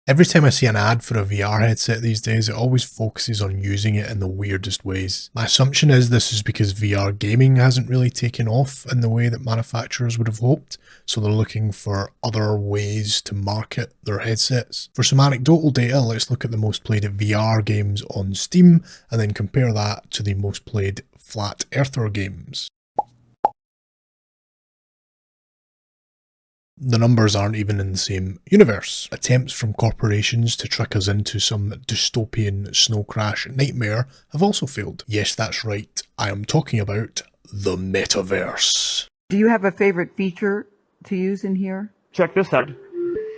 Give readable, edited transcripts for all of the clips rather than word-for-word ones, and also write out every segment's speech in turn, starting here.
Every time I see an ad for a VR headset these days, it always focuses on using it in the weirdest ways. My assumption is this is because VR gaming hasn't really taken off in the way that manufacturers would have hoped, so they're looking for other ways to market their headsets. For some anecdotal data, let's look at the most played VR games on Steam, and then compare that to the most played flat earther games. The numbers aren't even in the same universe. Attempts from corporations to trick us into some dystopian snow crash nightmare have also failed. Yes, that's right, I am talking about the metaverse. Do you have a favorite feature to use in here? Check this out.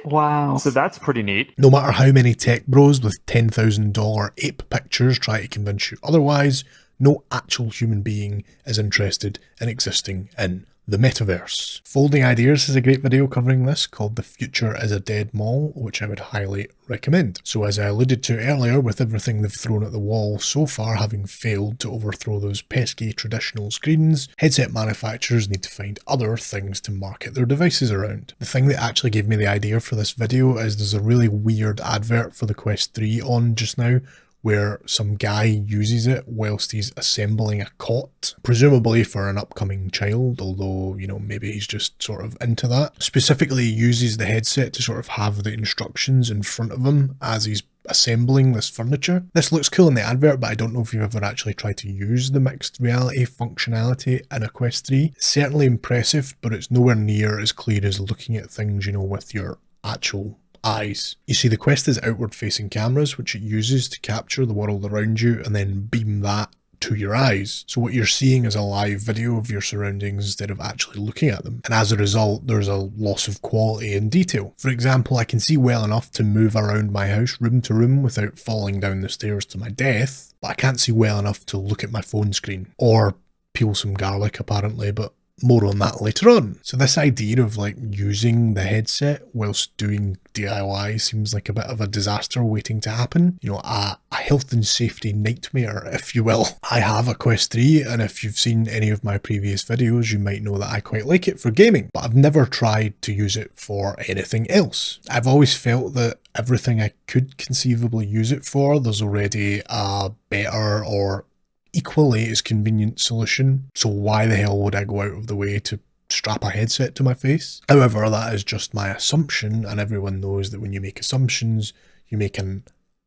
Wow. So that's pretty neat. No matter how many tech bros with $10,000 ape pictures try to convince you otherwise, no actual human being is interested in existing in the metaverse. Folding Ideas has a great video covering this called The Future is a Dead Mall, which I would highly recommend. So as I alluded to earlier, with everything they've thrown at the wall so far having failed to overthrow those pesky traditional screens, headset manufacturers need to find other things to market their devices around. The thing that actually gave me the idea for this video is there's a really weird advert for the Quest 3 on just now, where some guy uses it whilst he's assembling a cot, presumably for an upcoming child, although, you know, maybe he's just sort of into that. Specifically uses the headset to sort of have the instructions in front of him as he's assembling this furniture. This looks cool in the advert, but I don't know if you've ever actually tried to use the mixed reality functionality in a Quest 3. It's certainly impressive, but it's nowhere near as clear as looking at things, you know, with your actual eyes. You see, the Quest is outward facing cameras which it uses to capture the world around you and then beam that to your eyes. So what you're seeing is a live video of your surroundings instead of actually looking at them. And as a result, there's a loss of quality and detail. For example, I can see well enough to move around my house room to room without falling down the stairs to my death, but I can't see well enough to look at my phone screen or peel some garlic apparently, but more on that later on. So this idea of like using the headset whilst doing DIY seems like a bit of a disaster waiting to happen. You know, a health and safety nightmare, if you will. I have a Quest 3, and if you've seen any of my previous videos, you might know that I quite like it for gaming, but I've never tried to use it for anything else. I've always felt that everything I could conceivably use it for, there's already a better or equally as convenient solution, so why the hell would I go out of the way to strap a headset to my face? However, that is just my assumption, and everyone knows that when you make assumptions, you make an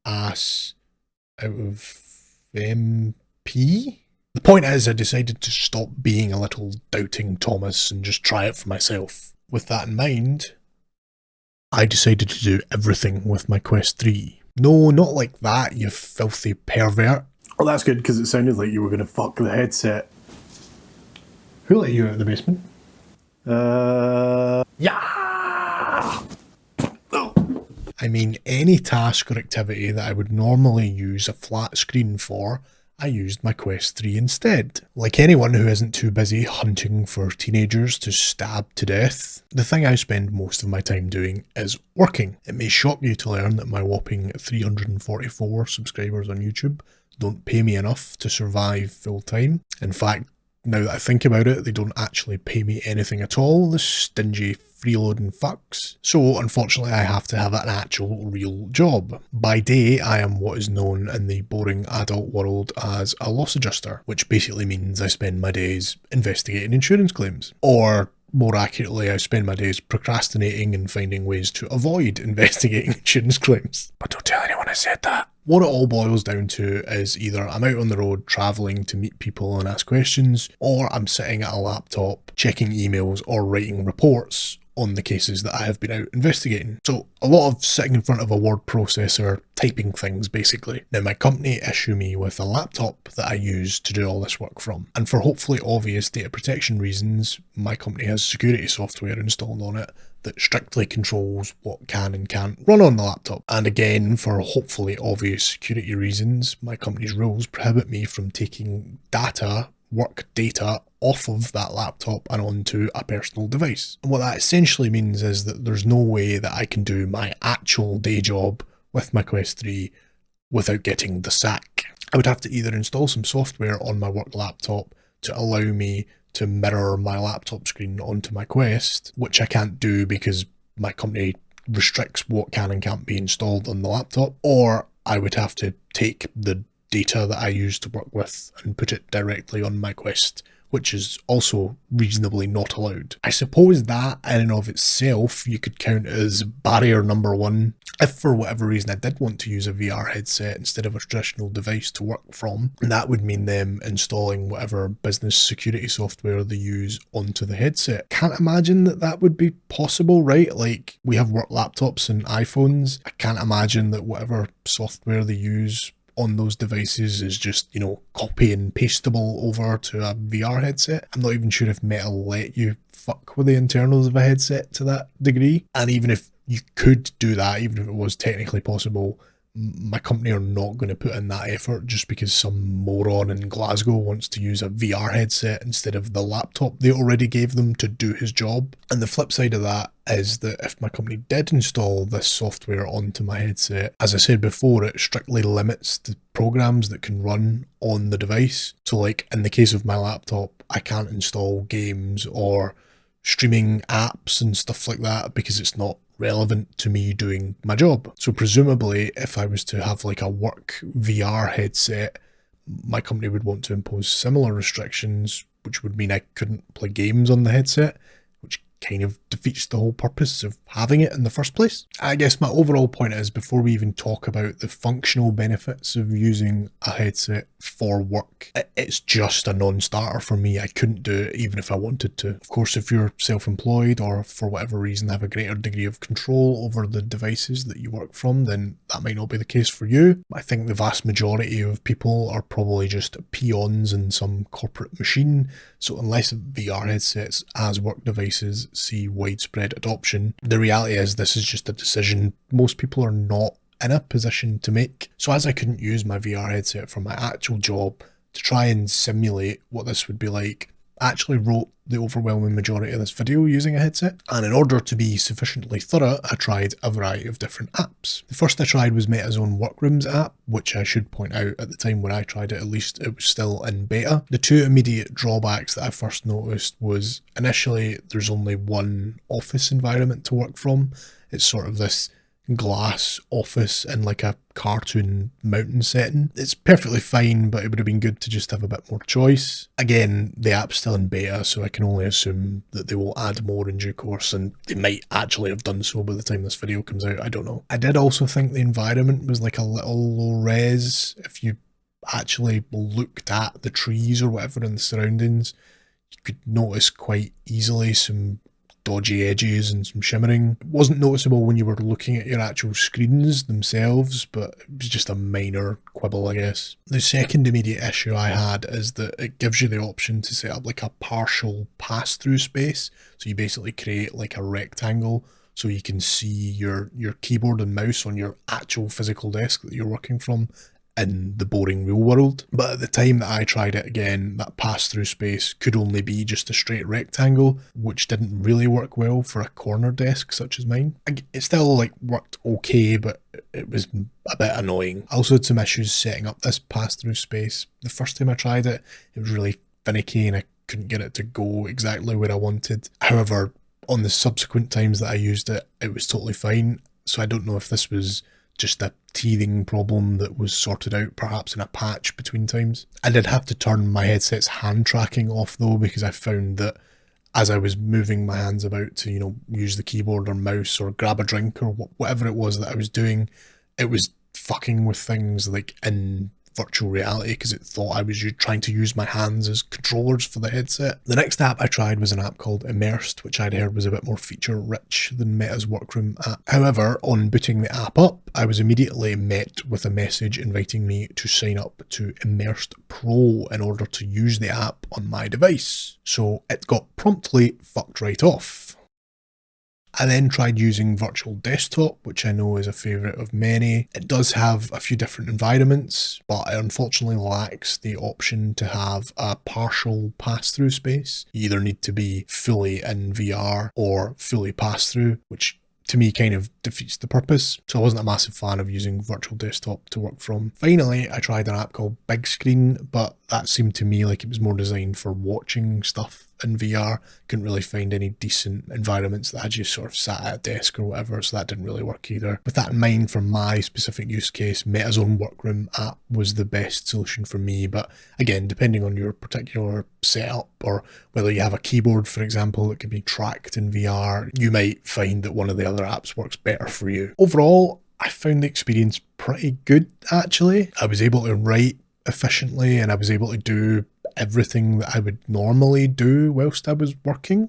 ass out of MP. The point is, I decided to stop being a little doubting Thomas and just try it for myself. With that in mind, I decided to do everything with my Quest 3. No, not like that, you filthy pervert. Well, that's good, because it sounded like you were going to fuck the headset. Who let you out of the basement? Yeah! Oh. I mean, any task or activity that I would normally use a flat screen for, I used my Quest 3 instead. Like anyone who isn't too busy hunting for teenagers to stab to death, the thing I spend most of my time doing is working. It may shock you to learn that my whopping 344 subscribers on YouTube don't pay me enough to survive full time. In fact, now that I think about it, they don't actually pay me anything at all, the stingy freeloading fucks. So unfortunately I have to have an actual real job. By day I am what is known in the boring adult world as a loss adjuster, which basically means I spend my days investigating insurance claims. Or more accurately, I spend my days procrastinating and finding ways to avoid investigating insurance claims. But don't tell anyone I said that. What it all boils down to is either I'm out on the road travelling to meet people and ask questions, or I'm sitting at a laptop checking emails or writing reports on the cases that I have been out investigating. So a lot of sitting in front of a word processor typing things basically. Now my company issue me with a laptop that I use to do all this work from, and for hopefully obvious data protection reasons, my company has security software installed on it that strictly controls what can and can't run on the laptop. And again, for hopefully obvious security reasons, my company's rules prohibit me from taking work data off of that laptop and onto a personal device. And what that essentially means is that there's no way that I can do my actual day job with my Quest 3 without getting the sack. I would have to either install some software on my work laptop to allow me to mirror my laptop screen onto my Quest, which I can't do because my company restricts what can and can't be installed on the laptop, or I would have to take the data that I use to work with and put it directly on my Quest, which is also reasonably not allowed. I suppose that in and of itself you could count as barrier number one. If for whatever reason I did want to use a VR headset instead of a traditional device to work from, that would mean them installing whatever business security software they use onto the headset. Can't imagine that that would be possible, right? Like, we have work laptops and iPhones. I can't imagine that whatever software they use on those devices is just, copy and pastable over to a VR headset. I'm not even sure if Meta let you fuck with the internals of a headset to that degree. And even if you could do that, even if it was technically possible, my company are not going to put in that effort just because some moron in Glasgow wants to use a VR headset instead of the laptop they already gave them to do his job. And the flip side of that is that if my company did install this software onto my headset, as I said before, it strictly limits the programs that can run on the device. So like in the case of my laptop, I can't install games or streaming apps and stuff like that because it's not relevant to me doing my job. So presumably if I was to have like a work VR headset, my company would want to impose similar restrictions, which would mean I couldn't play games on the headset, which kind of defeats the whole purpose of having it in the first place. I guess my overall point is, before we even talk about the functional benefits of using a headset for work, it's just a non-starter for me. I couldn't do it even if I wanted to. Of course, if you're self-employed or for whatever reason have a greater degree of control over the devices that you work from, then that might not be the case for you. I think the vast majority of people are probably just peons in some corporate machine. So unless VR headsets as work devices see widespread adoption, the reality is this is just a decision most people are not in a position to make. So as I couldn't use my VR headset for my actual job, to try and simulate what this would be like, I actually wrote the overwhelming majority of this video using a headset, and in order to be sufficiently thorough, I tried a variety of different apps. The first I tried was Meta's own Workrooms app, which I should point out at the time when I tried it, at least it was still in beta. The two immediate drawbacks that I first noticed was, initially there's only one office environment to work from. It's sort of this glass office in like a cartoon mountain setting. It's perfectly fine, but it would have been good to just have a bit more choice. Again, the app's still in beta, so I can only assume that they will add more in due course, and they might actually have done so by the time this video comes out. I don't know. I did also think the environment was like a little low res. If you actually looked at the trees or whatever in the surroundings, you could notice quite easily some dodgy edges and some shimmering. It wasn't noticeable when you were looking at your actual screens themselves, but it was just a minor quibble, I guess. The second immediate issue I had is that it gives you the option to set up like a partial pass-through space. So you basically create like a rectangle so you can see your keyboard and mouse on your actual physical desk that you're working from in the boring real world. But at the time that I tried it, again, that pass-through space could only be just a straight rectangle, which didn't really work well for a corner desk such as mine. It still like worked okay, but it was a bit annoying. I also had some issues setting up this pass-through space. The first time I tried it, it was really finicky and I couldn't get it to go exactly where I wanted. However, on the subsequent times that I used it, it was totally fine. So I don't know if this was just a teething problem that was sorted out perhaps in a patch between times. I did have to turn my headset's hand tracking off though, because I found that as I was moving my hands about to, use the keyboard or mouse or grab a drink or whatever it was that I was doing, it was fucking with things like in virtual reality because it thought I was trying to use my hands as controllers for the headset. The next app I tried was an app called Immersed, which I'd heard was a bit more feature rich than Meta's Workroom app. However, on booting the app up, I was immediately met with a message inviting me to sign up to Immersed Pro in order to use the app on my device. So it got promptly fucked right off. I then tried using Virtual Desktop, which I know is a favourite of many. It does have a few different environments, but it unfortunately lacks the option to have a partial pass-through space. You either need to be fully in VR or fully pass-through, which to me kind of defeats the purpose. So I wasn't a massive fan of using Virtual Desktop to work from. Finally, I tried an app called Big Screen, but that seemed to me like it was more designed for watching stuff in VR. Couldn't really find any decent environments that had you sort of sat at a desk or whatever, so that didn't really work either. With that in mind, for my specific use case, Meta's own Workroom app was the best solution for me, but again, depending on your particular setup or whether you have a keyboard, for example, that can be tracked in VR, you might find that one of the other apps works better for you. Overall, I found the experience pretty good, actually. I was able to write efficiently and I was able to do everything that I would normally do whilst I was working.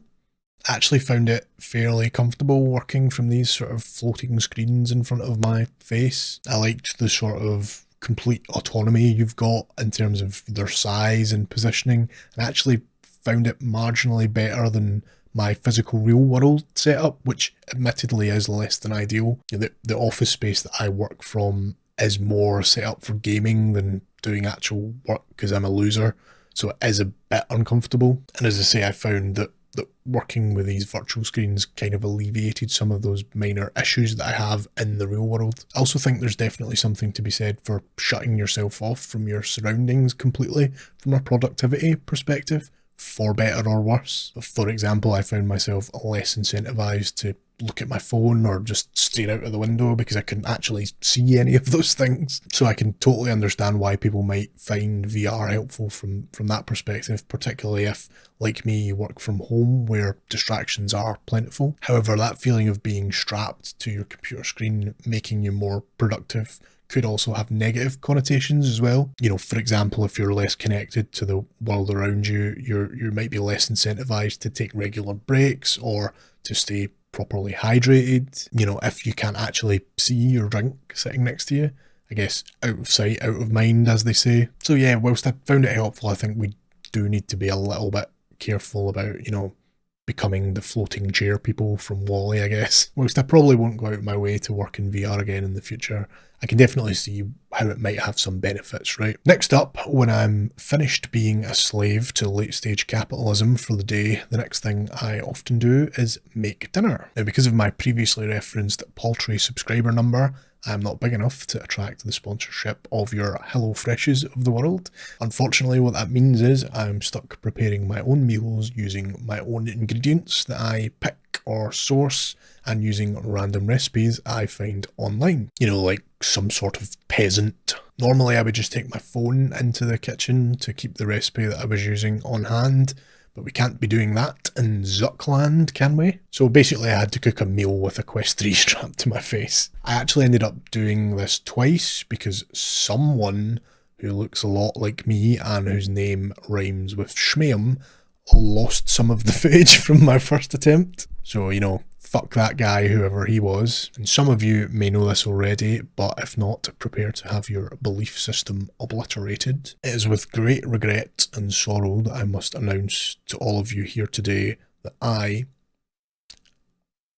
I actually found it fairly comfortable working from these sort of floating screens in front of my face. I liked the sort of complete autonomy you've got in terms of their size and positioning, and I actually found it marginally better than my physical real world setup, which admittedly is less than ideal. The office space that I work from is more set up for gaming than doing actual work because I'm a loser, so it is a bit uncomfortable. And as I say, I found that working with these virtual screens kind of alleviated some of those minor issues that I have in the real world. I also think there's definitely something to be said for shutting yourself off from your surroundings completely from a productivity perspective, for better or worse. For example, I found myself less incentivized to look at my phone or just stare out of the window because I couldn't actually see any of those things. So I can totally understand why people might find VR helpful from that perspective, particularly if, like me, you work from home where distractions are plentiful. However, that feeling of being strapped to your computer screen making you more productive could also have negative connotations as well. You know, for example, if you're less connected to the world around you, you might be less incentivized to take regular breaks or to stay properly hydrated. You know, if you can't actually see your drink sitting next to you, I guess out of sight, out of mind, as they say. So yeah, whilst I found it helpful, I think we do need to be a little bit careful about, you know, becoming the floating chair people from Wall-E, I guess. Whilst I probably won't go out of my way to work in VR again in the future, I can definitely see how it might have some benefits, right? Next up, when I'm finished being a slave to late stage capitalism for the day, the next thing I often do is make dinner. Now, because of my previously referenced paltry subscriber number, I'm not big enough to attract the sponsorship of your HelloFreshes of the world. Unfortunately, what that means is I'm stuck preparing my own meals using my own ingredients that I pick or source and using random recipes I find online. You know, like some sort of peasant. Normally I would just take my phone into the kitchen to keep the recipe that I was using on hand, but we can't be doing that in Zuckland, can we? So basically I had to cook a meal with a Quest 3 strapped to my face. I actually ended up doing this twice because someone who looks a lot like me and whose name rhymes with Schmeum lost some of the footage from my first attempt. So, you know, fuck that guy, whoever he was. And some of you may know this already, but if not, prepare to have your belief system obliterated. It is with great regret and sorrow that I must announce to all of you here today that I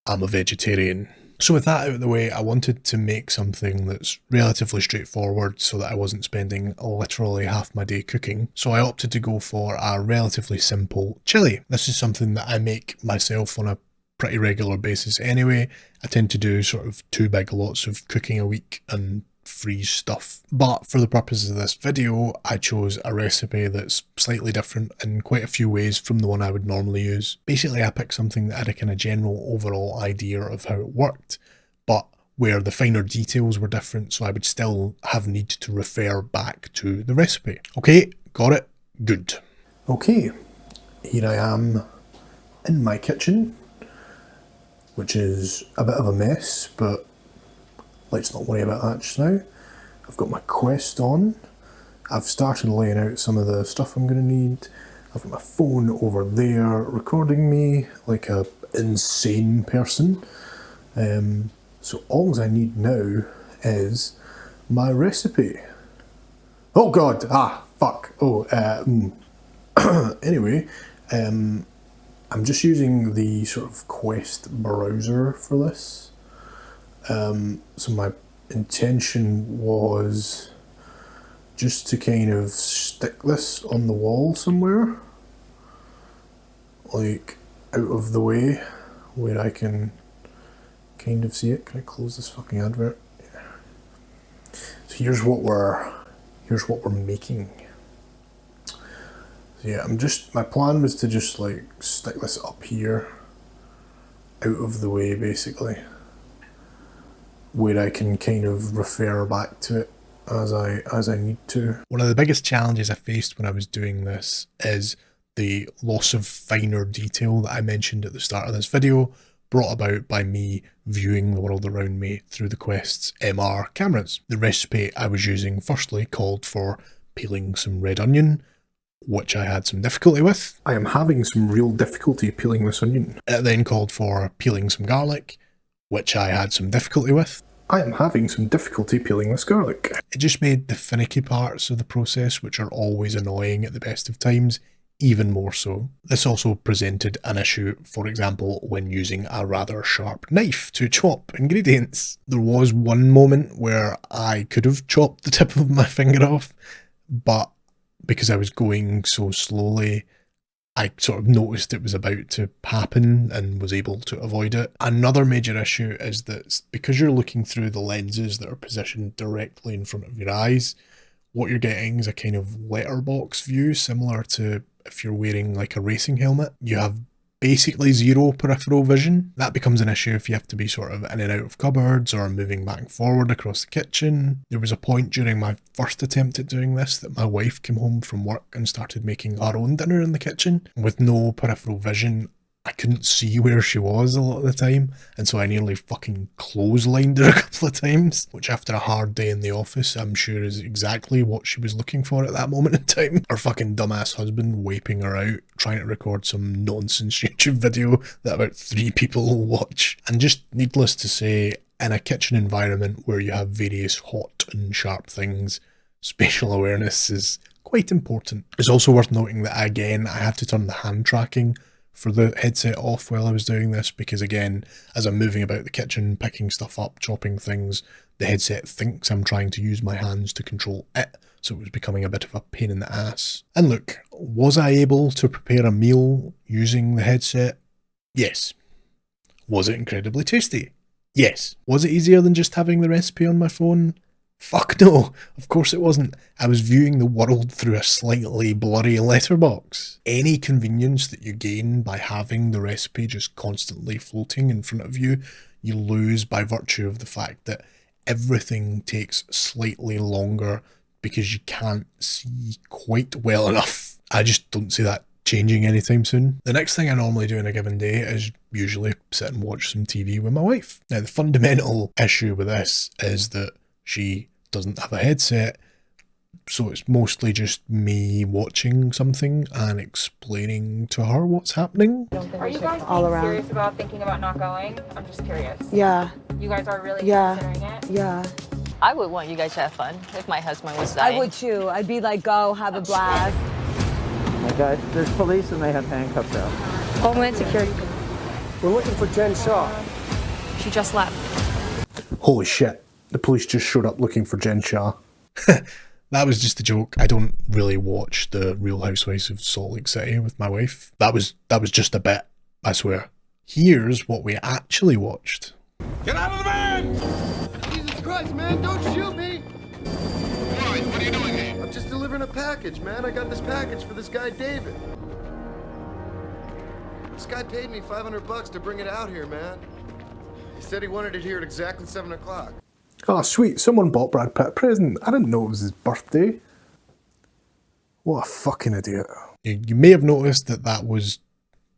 am a vegetarian. So with that out of the way, I wanted to make something that's relatively straightforward so that I wasn't spending literally half my day cooking. So I opted to go for a relatively simple chili. This is something that I make myself on a pretty regular basis anyway. I tend to do sort of 2 big lots of cooking a week and freeze stuff. But for the purposes of this video, I chose a recipe that's slightly different in quite a few ways from the one I would normally use. Basically, I picked something that had a kind of general overall idea of how it worked, but where the finer details were different, so I would still have need to refer back to the recipe. Okay, got it? Good. Okay, here I am in my kitchen, which is a bit of a mess, but let's not worry about that just now. I've got my Quest on. I've started laying out some of the stuff I'm going to need. I've got my phone over there recording me like a insane person. So all I need now is my recipe. Oh god! Fuck! Anyway, I'm just using the sort of Quest browser for this. So my intention was just to kind of stick this on the wall somewhere, like out of the way where I can kind of see it. Can I close this fucking advert? Yeah. So here's what we're making. So Yeah, my plan was to just like stick this up here, out of the way basically, where I can kind of refer back to it as I need to. One of the biggest challenges I faced when I was doing this is the loss of finer detail that I mentioned at the start of this video, brought about by me viewing the world around me through the Quest's MR cameras. The recipe I was using firstly called for peeling some red onion, which I had some difficulty with. I am having some real difficulty peeling this onion. It then called for peeling some garlic, which I had some difficulty with. I am having some difficulty peeling this garlic. It just made the finicky parts of the process, which are always annoying at the best of times, even more so. This also presented an issue, for example, when using a rather sharp knife to chop ingredients. There was one moment where I could have chopped the tip of my finger off, but because I was going so slowly, I sort of noticed it was about to happen and was able to avoid it. Another major issue is that because you're looking through the lenses that are positioned directly in front of your eyes, what you're getting is a kind of letterbox view, similar to if you're wearing like a racing helmet. You have basically zero peripheral vision. That becomes an issue if you have to be sort of in and out of cupboards or moving back and forward across the kitchen. There was a point during my first attempt at doing this that my wife came home from work and started making her own dinner in the kitchen. With no peripheral vision, I couldn't see where she was a lot of the time, and so I nearly fucking clotheslined her a couple of times, which after a hard day in the office, I'm sure is exactly what she was looking for at that moment in time. Her fucking dumbass husband wiping her out, trying to record some nonsense YouTube video that about 3 people will watch. And just needless to say, in a kitchen environment where you have various hot and sharp things, spatial awareness is quite important. It's also worth noting that again, I had to turn the hand tracking for the headset off while I was doing this, because again, as I'm moving about the kitchen, picking stuff up, chopping things, the headset thinks I'm trying to use my hands to control it, so it was becoming a bit of a pain in the ass. And look, was I able to prepare a meal using the headset? Yes. Was it incredibly tasty? Yes. Was it easier than just having the recipe on my phone? Fuck no, of course it wasn't. I was viewing the world through a slightly blurry letterbox. Any convenience that you gain by having the recipe just constantly floating in front of you, you lose by virtue of the fact that everything takes slightly longer because you can't see quite well enough. I just don't see that changing anytime soon. The next thing I normally do in a given day is usually sit and watch some TV with my wife. Now, the fundamental issue with this is that she doesn't have a headset, so it's mostly just me watching something and explaining to her what's happening. Are you guys all being around. serious about thinking about not going? I'm just curious. Yeah, You guys are really Yeah. considering it? yeah. I would want you guys to have fun if my husband was dying. I would too. I'd be like, go, have a blast. Hey guys, there's police and they have handcuffs out. Homeland Security. We're looking for Jen Shaw. She just left. Holy shit, the police just showed up looking for Jen Shaw. That was just a joke. I don't really watch the Real Housewives of Salt Lake City with my wife. That was just a bit, I swear. Here's what we actually watched. Get out of the van! Jesus Christ, man, don't shoot me! Why? What are you doing here? I'm just delivering a package, man. I got this package for this guy, David. This guy paid me $500 to bring it out here, man. He said he wanted it here at exactly 7 o'clock. Oh, sweet, someone bought Brad Pitt a present. I didn't know it was his birthday. What a fucking idiot. You may have noticed that that was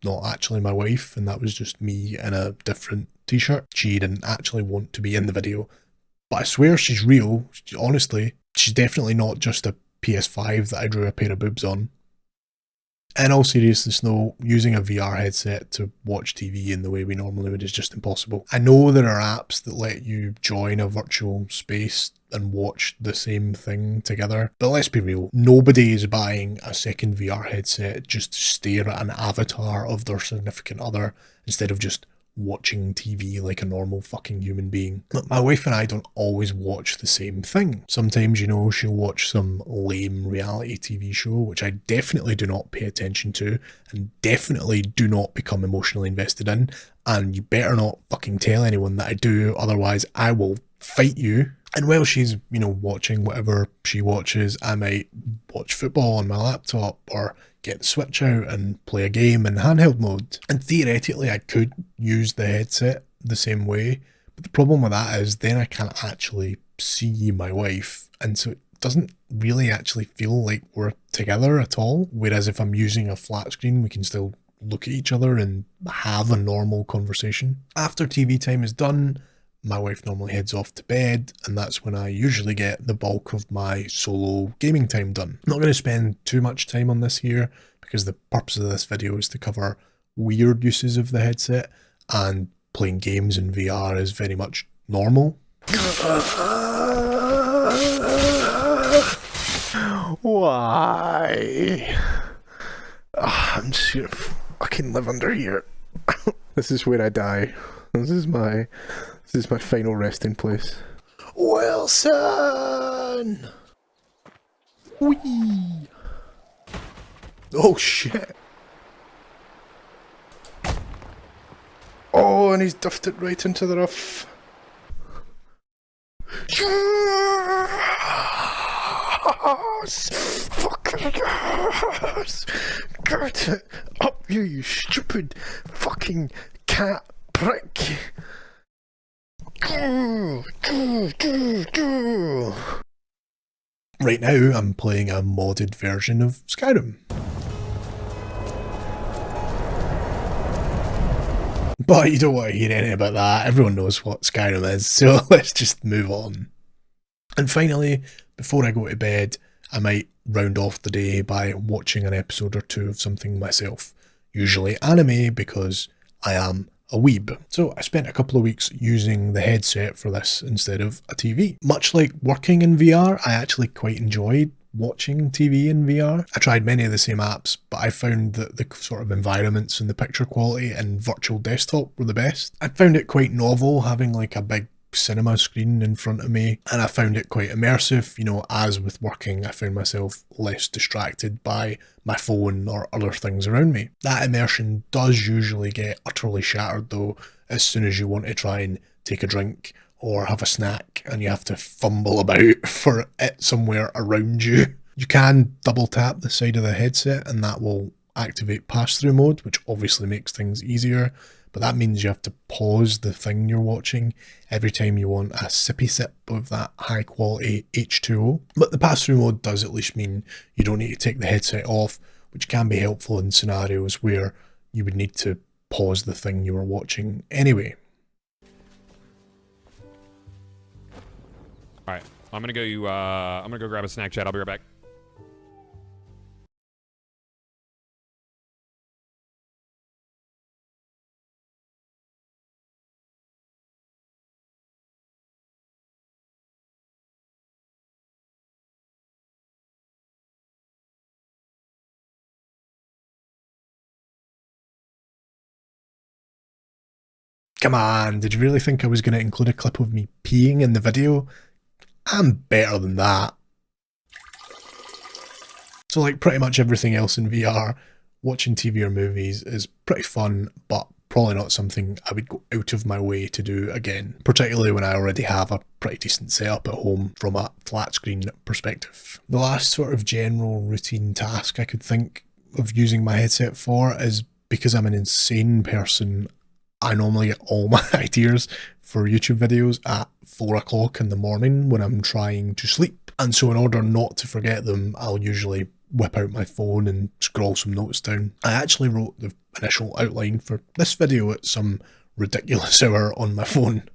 not actually my wife, and that was just me in a different t-shirt. She didn't actually want to be in the video, but I swear she's real. Honestly, she's definitely not just a PS5 that I drew a pair of boobs on. In all seriousness though, using a VR headset to watch TV in the way we normally would is just impossible. I know there are apps that let you join a virtual space and watch the same thing together, but let's be real, nobody is buying a second VR headset just to stare at an avatar of their significant other instead of just watching TV like a normal fucking human being. Look, my wife and I don't always watch the same thing. Sometimes, you know, she'll watch some lame reality TV show, which I definitely do not pay attention to and definitely do not become emotionally invested in, and you better not fucking tell anyone that I do, otherwise I will fight you. And while she's, you know, watching whatever she watches, I might watch football on my laptop or get the Switch out and play a game in handheld mode. And theoretically I could use the headset the same way, but the problem with that is then I can't actually see my wife, and so it doesn't really actually feel like we're together at all. Whereas if I'm using a flat screen, we can still look at each other and have a normal conversation. After TV time is done, my wife normally heads off to bed, and that's when I usually get the bulk of my solo gaming time done. I'm not going to spend too much time on this here because the purpose of this video is to cover weird uses of the headset, and playing games in VR is very much normal. Why? I'm just gonna fucking live under here. This is where I die. This is my final resting place. Wilson! Whee! Oh shit! Oh, and he's duffed it right into the roof. Yes! Fucking yes! Get it up, you stupid fucking cat prick! Right now, I'm playing a modded version of Skyrim. But you don't want to hear anything about that. Everyone knows what Skyrim is, so let's just move on. And finally, before I go to bed, I might round off the day by watching an episode or two of something myself. Usually anime, because I am a weeb. So I spent a couple of weeks using the headset for this instead of a TV. Much like working in VR, I actually quite enjoyed watching TV in VR. I tried many of the same apps, but I found that the sort of environments and the picture quality in virtual desktop were the best. I found it quite novel having like a big cinema screen in front of me, and I found it quite immersive. You know, as with working, I found myself less distracted by my phone or other things around me. That immersion does usually get utterly shattered though as soon as you want to try and take a drink or have a snack and you have to fumble about for it somewhere around you. You can double tap the side of the headset and that will activate pass-through mode, which obviously makes things easier, but that means you have to pause the thing you're watching every time you want a sippy sip of that high quality H2O. But the pass-through mode does at least mean you don't need to take the headset off, which can be helpful in scenarios where you would need to pause the thing you were watching anyway. Alright, I'm gonna go grab a snack, chat. I'll be right back. Come on, did you really think I was going to include a clip of me peeing in the video? I'm better than that. So like pretty much everything else in VR, watching TV or movies is pretty fun, but probably not something I would go out of my way to do again, particularly when I already have a pretty decent setup at home from a flat screen perspective. The last sort of general routine task I could think of using my headset for is, because I'm an insane person, I normally get all my ideas for YouTube videos at 4 o'clock in the morning when I'm trying to sleep. And so in order not to forget them, I'll usually whip out my phone and scroll some notes down. I actually wrote the initial outline for this video at some ridiculous hour on my phone.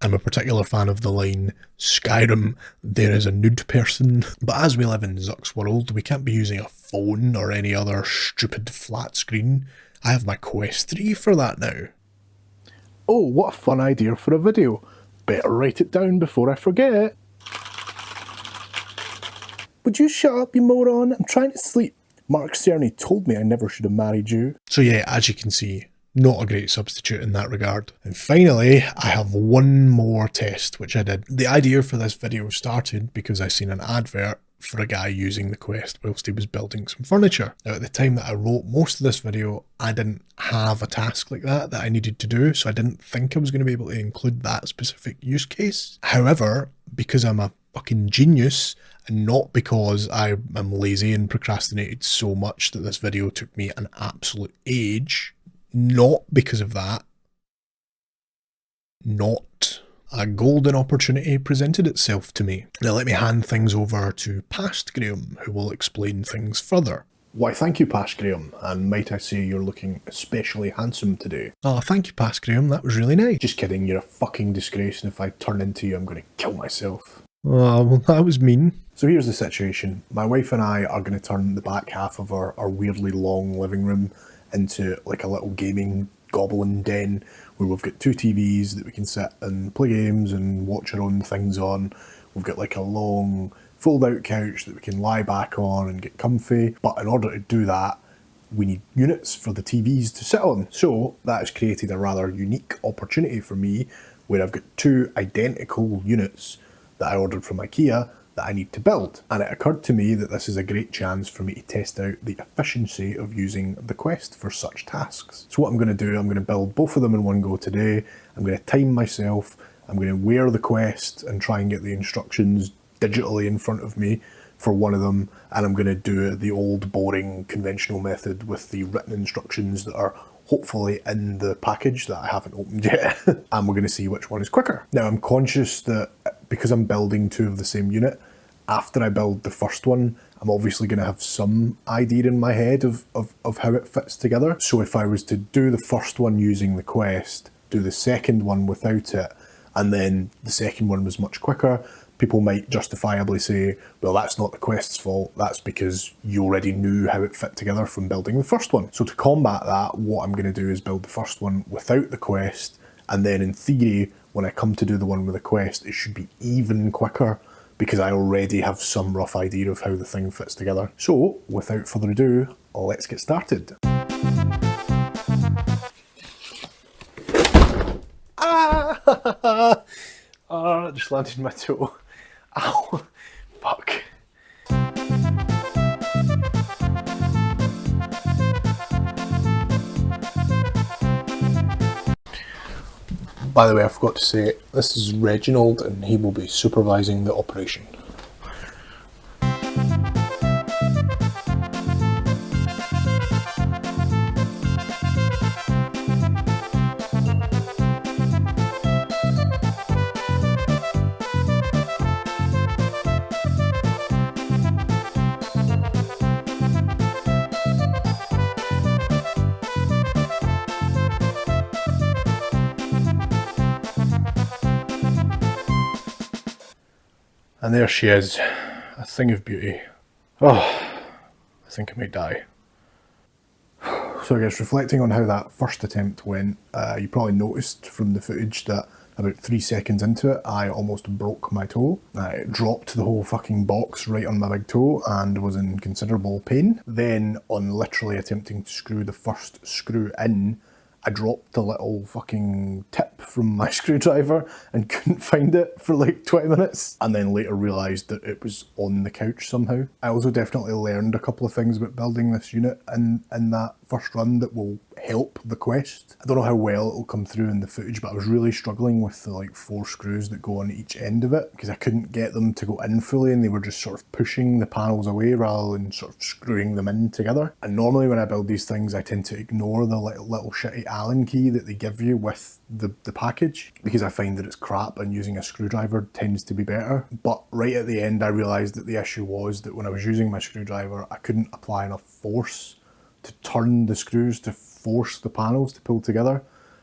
I'm a particular fan of the line, "Skyrim, there is a nude person." But as we live in Zuck's world, we can't be using a phone or any other stupid flat screen. I have my Quest 3 for that now. Oh, what a fun idea for a video. Better write it down before I forget. Would you shut up, you moron? I'm trying to sleep. Mark Cerny told me I never should have married you. So yeah, as you can see, not a great substitute in that regard. And finally, I have one more test, which I did. The idea for this video started because I seen an advert for a guy using the Quest whilst he was building some furniture. Now at the time that I wrote most of this video, I didn't have a task like that I needed to do, so I didn't think I was going to be able to include that specific use case. However, because I'm a fucking genius, And not because I am lazy and procrastinated so much that this video took me an absolute age. Not because of that. Not. A golden opportunity presented itself to me. Now let me hand things over to Past Graham, who will explain things further. Why, thank you, Past Graham, and might I say you're looking especially handsome today. Oh, thank you, Past Graham, that was really nice. Just kidding, you're a fucking disgrace, and if I turn into you, I'm going to kill myself. Oh, well, that was mean. So here's the situation. My wife and I are going to turn the back half of our weirdly long living room into like a little gaming goblin den where we've got 2 TVs that we can sit and play games and watch our own things on. We've got like a long fold-out couch that we can lie back on and get comfy. But in order to do that, we need units for the TVs to sit on. So that has created a rather unique opportunity for me where I've got 2 identical units that I ordered from IKEA that I need to build. And it occurred to me that this is a great chance for me to test out the efficiency of using the Quest for such tasks. So what I'm going to do, I'm going to build both of them in one go today. I'm going to time myself. I'm going to wear the Quest and try and get the instructions digitally in front of me for one of them. And I'm going to do the old boring conventional method with the written instructions that are hopefully in the package that I haven't opened yet. And we're going to see which one is quicker. Now I'm conscious that because I'm building 2 of the same unit, after I build the first one, I'm obviously going to have some idea in my head of how it fits together. So if I was to do the first one using the Quest, do the second one without it, and then the second one was much quicker, people might justifiably say, well, that's not the Quest's fault, that's because you already knew how it fit together from building the first one. So to combat that, what I'm going to do is build the first one without the Quest, and then in theory, when I come to do the one with the Quest, it should be even quicker because I already have some rough idea of how the thing fits together. So, without further ado, let's get started. Ah! Oh, it just landed in my toe. Ow. Fuck. By the way, I forgot to say, this is Reginald and he will be supervising the operation. And there she is, a thing of beauty. Oh, I think I may die. So I guess reflecting on how that first attempt went, you probably noticed from the footage that about 3 seconds into it, I almost broke my toe. I dropped the whole fucking box right on my big toe and was in considerable pain. Then, on literally attempting to screw the first screw in, I dropped a little fucking tip from my screwdriver and couldn't find it for like 20 minutes. And then later realised that it was on the couch somehow. I also definitely learned a couple of things about building this unit in that first run that will help the Quest. I don't know how well it'll come through in the footage, but I was really struggling with the like 4 screws that go on each end of it because I couldn't get them to go in fully and they were just sort of pushing the panels away rather than sort of screwing them in together. And normally when I build these things, I tend to ignore the little shitty Allen key that they give you with the package because I find that it's crap and using a screwdriver tends to be better. But right at the end, I realised that the issue was that when I was using my screwdriver, I couldn't apply enough force to turn the screws to force the panels to pull together,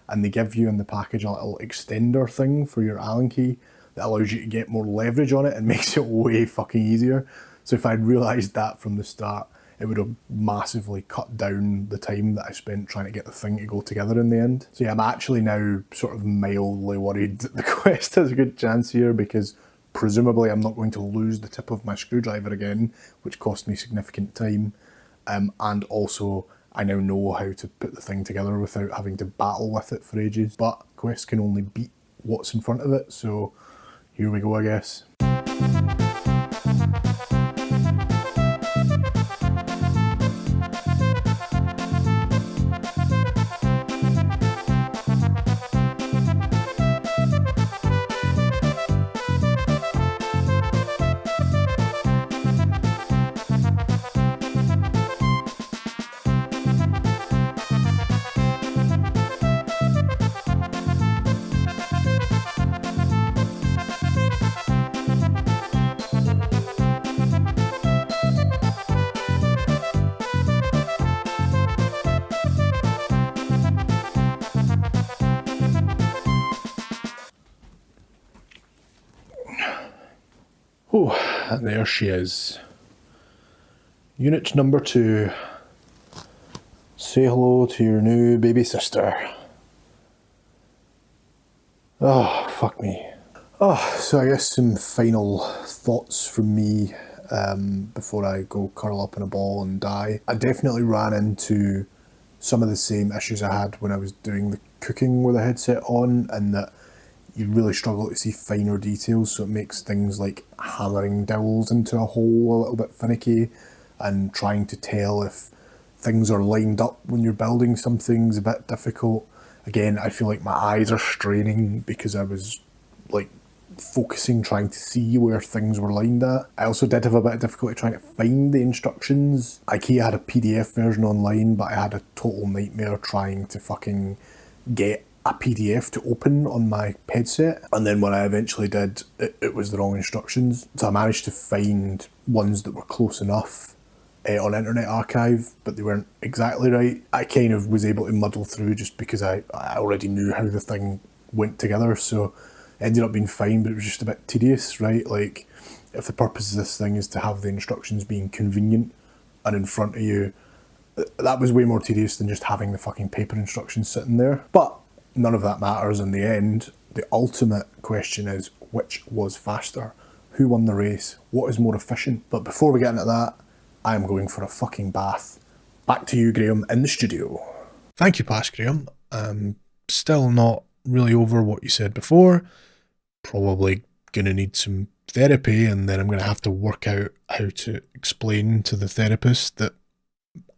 and they give you in the package a little extender thing for your Allen key that allows you to get more leverage on it and makes it way fucking easier. So if I'd realised that from the start, it would have massively cut down the time that I spent trying to get the thing to go together in the end. So yeah, I'm actually now sort of mildly worried that the Quest has a good chance here because presumably I'm not going to lose the tip of my screwdriver again, which cost me significant time. And also, I now know how to put the thing together without having to battle with it for ages. But Quest can only beat what's in front of it, so here we go, I guess. Oh, and there she is. Unit number 2. Say hello to your new baby sister. Oh, fuck me. Oh, so I guess some final thoughts from me before I go curl up in a ball and die. I definitely ran into some of the same issues I had when I was doing the cooking with a headset on, and that you really struggle to see finer details, so it makes things like hammering dowels into a hole a little bit finicky, and trying to tell if things are lined up when you're building something's a bit difficult. Again, I feel like my eyes are straining because I was like focusing, trying to see where things were lined at. I also did have a bit of difficulty trying to find the instructions. IKEA had a PDF version online, but I had a total nightmare trying to fucking get a PDF to open on my headset. And then when I eventually did, it was the wrong instructions. So I managed to find ones that were close enough on Internet Archive, but they weren't exactly right. I kind of was able to muddle through just because I already knew how the thing went together, so it ended up being fine, but it was just a bit tedious, right? Like, if the purpose of this thing is to have the instructions being convenient and in front of you, that was way more tedious than just having the fucking paper instructions sitting there. But none of that matters in the end. The ultimate question is, which was faster? Who won the race? What is more efficient? But before we get into that, I am going for a fucking bath. Back to you, Graham, in the studio. Thank you, Past Graham. I'm still not really over what you said before. Probably gonna need some therapy, and then I'm gonna have to work out how to explain to the therapist that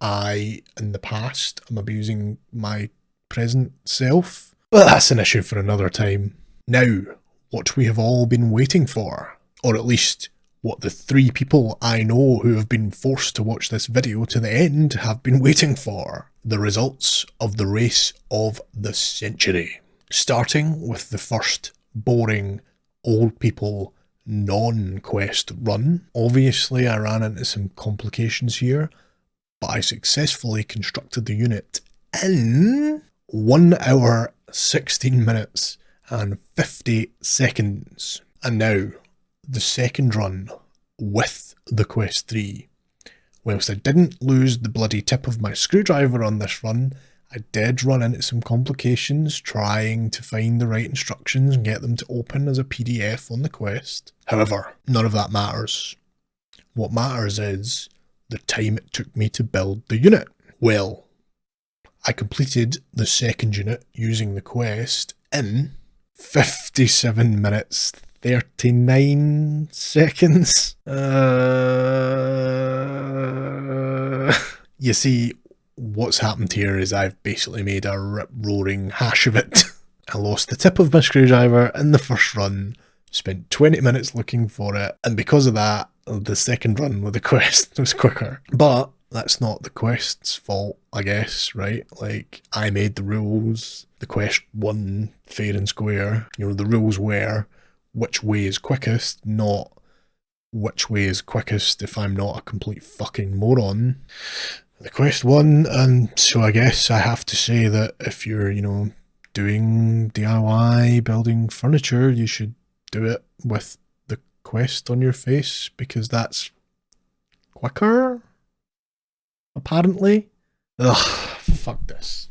I, in the past, am abusing my present self. But that's an issue for another time. Now, what we have all been waiting for, or at least what the 3 people I know who have been forced to watch this video to the end have been waiting for. The results of the race of the century. Starting with the first boring old people non-quest run. Obviously I ran into some complications here, but I successfully constructed the unit in 1 hour, 16 minutes and 50 seconds. And now, the second run with the Quest 3. Whilst I didn't lose the bloody tip of my screwdriver on this run, I did run into some complications trying to find the right instructions and get them to open as a PDF on the Quest. However, none of that matters. What matters is the time it took me to build the unit. Well, I completed the second unit using the Quest in 57 minutes 39 seconds. You see, what's happened here is I've basically made a rip-roaring hash of it. I lost the tip of my screwdriver in the first run, spent 20 minutes looking for it, and because of that, the second run with the Quest was quicker. But that's not the Quest's fault, I guess, right? Like, I made the rules, the Quest won fair and square. You know, the rules were which way is quickest, not which way is quickest if I'm not a complete fucking moron. The Quest won, and so I guess I have to say that if you're, you know, doing DIY, building furniture, you should do it with the Quest on your face, because that's quicker, apparently. Ugh, fuck this.